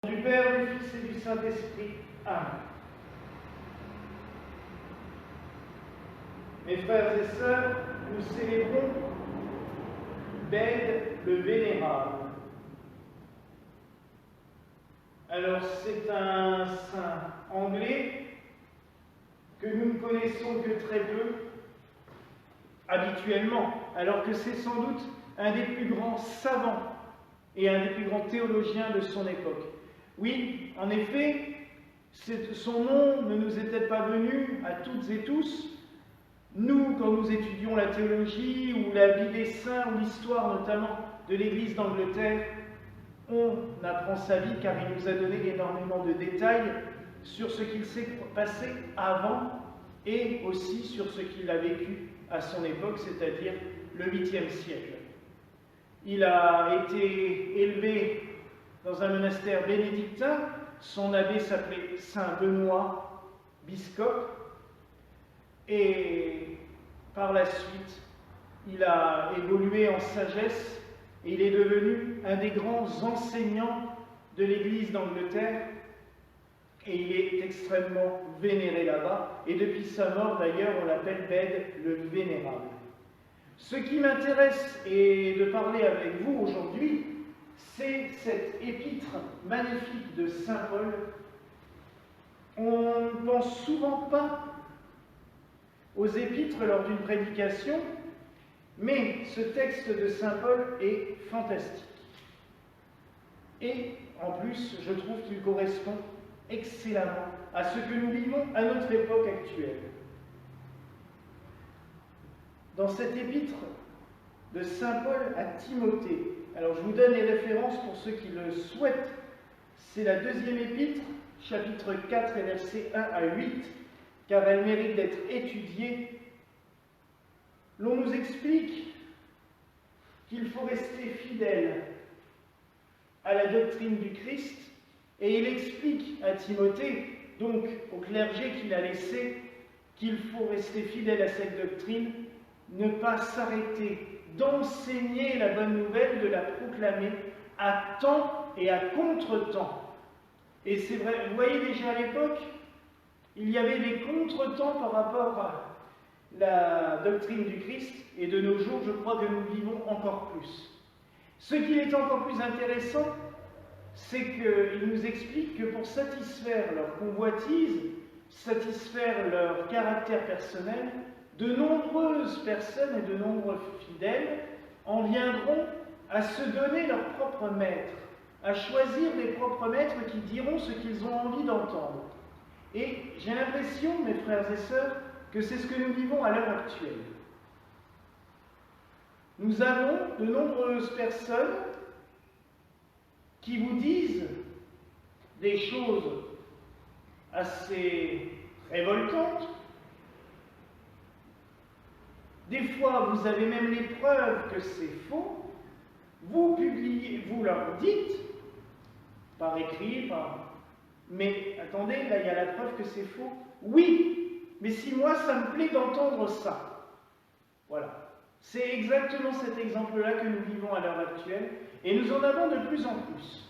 Du Père, du Fils et du Saint-Esprit. Amen. Mes frères et sœurs, nous célébrons Bède le Vénérable. Alors, c'est un saint anglais que nous ne connaissons que très peu habituellement, alors que c'est sans doute un des plus grands savants et un des plus grands théologiens de son époque. Oui, en effet, son nom ne nous était pas venu à toutes et tous. Nous, quand nous étudions la théologie ou la vie des saints ou l'histoire notamment de l'Église d'Angleterre, on apprend sa vie car il nous a donné énormément de détails sur ce qu'il s'est passé avant et aussi sur ce qu'il a vécu à son époque, c'est-à-dire le 8e siècle. Il a été élevé dans un monastère bénédictin. Son abbé s'appelait Saint Benoît, biscope, et par la suite, il a évolué en sagesse et il est devenu un des grands enseignants de l'Église d'Angleterre et il est extrêmement vénéré là-bas. Et depuis sa mort, d'ailleurs, on l'appelle Bède le Vénérable. Ce qui m'intéresse et de parler avec vous aujourd'hui, c'est cette épître magnifique de Saint Paul. On ne pense souvent pas aux épîtres lors d'une prédication, mais ce texte de Saint Paul est fantastique. Et en plus, je trouve qu'il correspond excellemment à ce que nous vivons à notre époque actuelle. Dans cette épître de Saint Paul à Timothée, alors je vous donne les références pour ceux qui le souhaitent, c'est la 2e épître, chapitre 4 et versets 1 à 8, car elle mérite d'être étudiée. L'on nous explique qu'il faut rester fidèle à la doctrine du Christ, et il explique à Timothée, donc au clergé qu'il a laissé, qu'il faut rester fidèle à cette doctrine, ne pas s'arrêter d'enseigner la bonne nouvelle, de la proclamer à temps et à contre-temps. Et c'est vrai, vous voyez déjà à l'époque, il y avait des contre-temps par rapport à la doctrine du Christ, et de nos jours, je crois que nous vivons encore plus. Ce qui est encore plus intéressant, c'est qu'il nous explique que pour satisfaire leur convoitise, satisfaire leur caractère personnel, de nombreuses personnes et de nombreux fidèles en viendront à se donner leur propre maître, à choisir des propres maîtres qui diront ce qu'ils ont envie d'entendre. Et j'ai l'impression, mes frères et sœurs, que c'est ce que nous vivons à l'heure actuelle. Nous avons de nombreuses personnes qui vous disent des choses assez révoltantes. Des fois, vous avez même les preuves que c'est faux. Vous publiez, vous leur dites, par écrit, mais attendez, là il y a la preuve que c'est faux. Oui, mais si moi ça me plaît d'entendre ça. Voilà. C'est exactement cet exemple-là que nous vivons à l'heure actuelle, et nous en avons de plus en plus.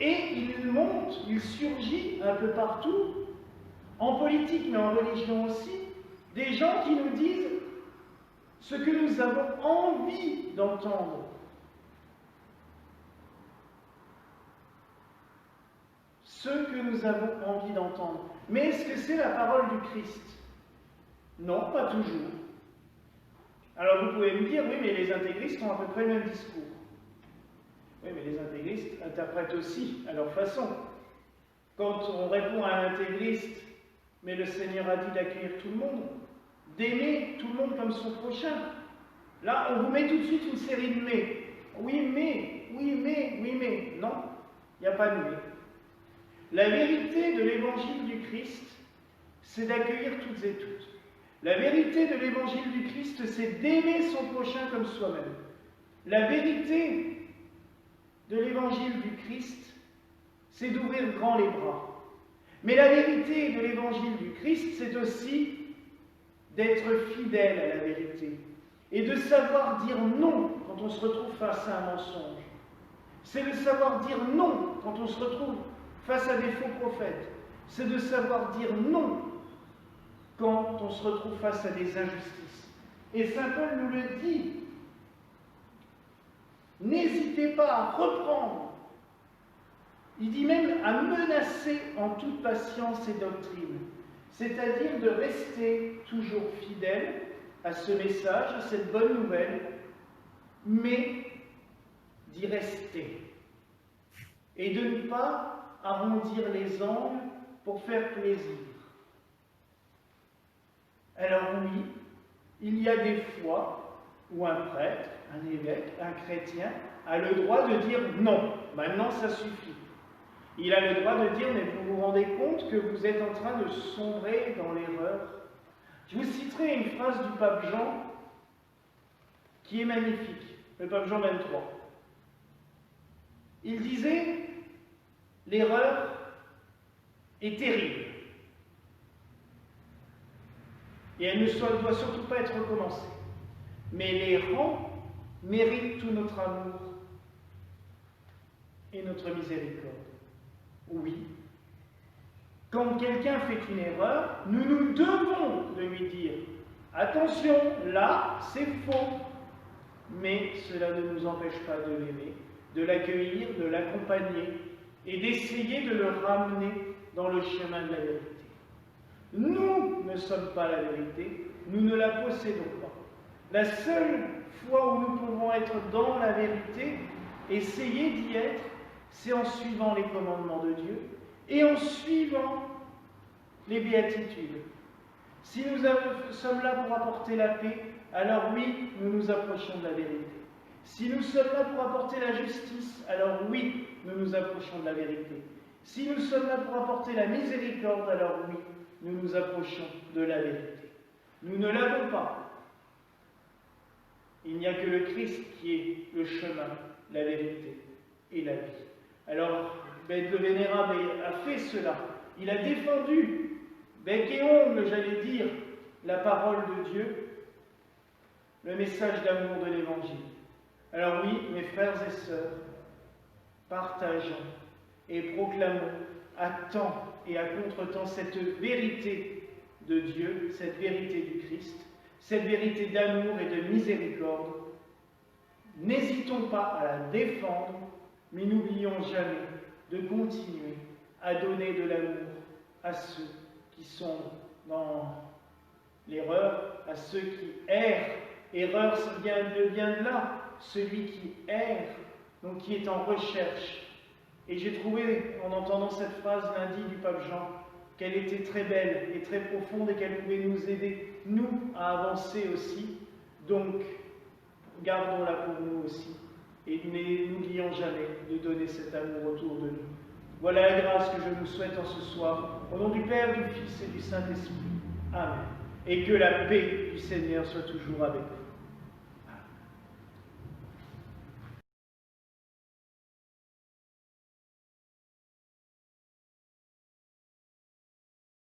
Et il monte, il surgit un peu partout, en politique mais en religion aussi, des gens qui nous disent ce que nous avons envie d'entendre. Ce que nous avons envie d'entendre. Mais est-ce que c'est la parole du Christ? Non, pas toujours. Alors vous pouvez me dire, oui, mais les intégristes ont à peu près le même discours. Oui, mais les intégristes interprètent aussi à leur façon. Quand on répond à un intégriste, mais le Seigneur a dit d'accueillir tout le monde, d'aimer tout le monde comme son prochain. Là, on vous met tout de suite une série de mais. Oui, mais, oui, mais, oui, mais. Non, il n'y a pas de mais. La vérité de l'évangile du Christ, c'est d'accueillir toutes et toutes. La vérité de l'évangile du Christ, c'est d'aimer son prochain comme soi-même. La vérité de l'évangile du Christ, c'est d'ouvrir grand les bras. Mais la vérité de l'évangile du Christ, c'est aussi d'être fidèle à la vérité et de savoir dire non quand on se retrouve face à un mensonge. C'est de savoir dire non quand on se retrouve face à des faux prophètes. C'est de savoir dire non quand on se retrouve face à des injustices. Et Saint Paul nous le dit. N'hésitez pas à reprendre. Il dit même à menacer en toute patience et doctrine. C'est-à-dire de rester toujours fidèle à ce message, à cette bonne nouvelle, mais d'y rester. Et de ne pas arrondir les angles pour faire plaisir. Alors oui, il y a des fois où un prêtre, un évêque, un chrétien a le droit de dire non, maintenant ça suffit. Il a le droit de dire, mais vous vous rendez compte que vous êtes en train de sombrer dans l'erreur. Je vous citerai une phrase du pape Jean qui est magnifique, le pape Jean 23. Il disait, l'erreur est terrible. Et elle ne doit surtout pas être recommencée. Mais l'errant mérite tout notre amour et notre miséricorde. Oui. Quand quelqu'un fait une erreur, nous nous devons de lui dire « Attention, là, c'est faux !» Mais cela ne nous empêche pas de l'aimer, de l'accueillir, de l'accompagner et d'essayer de le ramener dans le chemin de la vérité. Nous ne sommes pas la vérité, nous ne la possédons pas. La seule fois où nous pouvons être dans la vérité, essayer d'y être, c'est en suivant les commandements de Dieu et en suivant les béatitudes. Si nous sommes là pour apporter la paix, alors oui, nous nous approchons de la vérité. Si nous sommes là pour apporter la justice, alors oui, nous nous approchons de la vérité. Si nous sommes là pour apporter la miséricorde, alors oui, nous nous approchons de la vérité. Nous ne l'avons pas. Il n'y a que le Christ qui est le chemin, la vérité et la vie. Alors, le Vénérable a fait cela. Il a défendu, bec et ongle, j'allais dire, la parole de Dieu, le message d'amour de l'Évangile. Alors oui, mes frères et sœurs, partageons et proclamons à temps et à contre-temps cette vérité de Dieu, cette vérité du Christ, cette vérité d'amour et de miséricorde. N'hésitons pas à la défendre, mais n'oublions jamais de continuer à donner de l'amour à ceux qui sont dans l'erreur, à ceux qui errent. Erreur, ça vient de là, celui qui erre, donc qui est en recherche. Et j'ai trouvé, en entendant cette phrase lundi du pape Jean, qu'elle était très belle et très profonde et qu'elle pouvait nous aider, nous, à avancer aussi. Donc, gardons-la pour nous aussi. Et n'oublions jamais de donner cet amour autour de nous. Voilà la grâce que je nous souhaite en ce soir, au nom du Père, du Fils et du Saint-Esprit. Amen. Et que la paix du Seigneur soit toujours avec vous.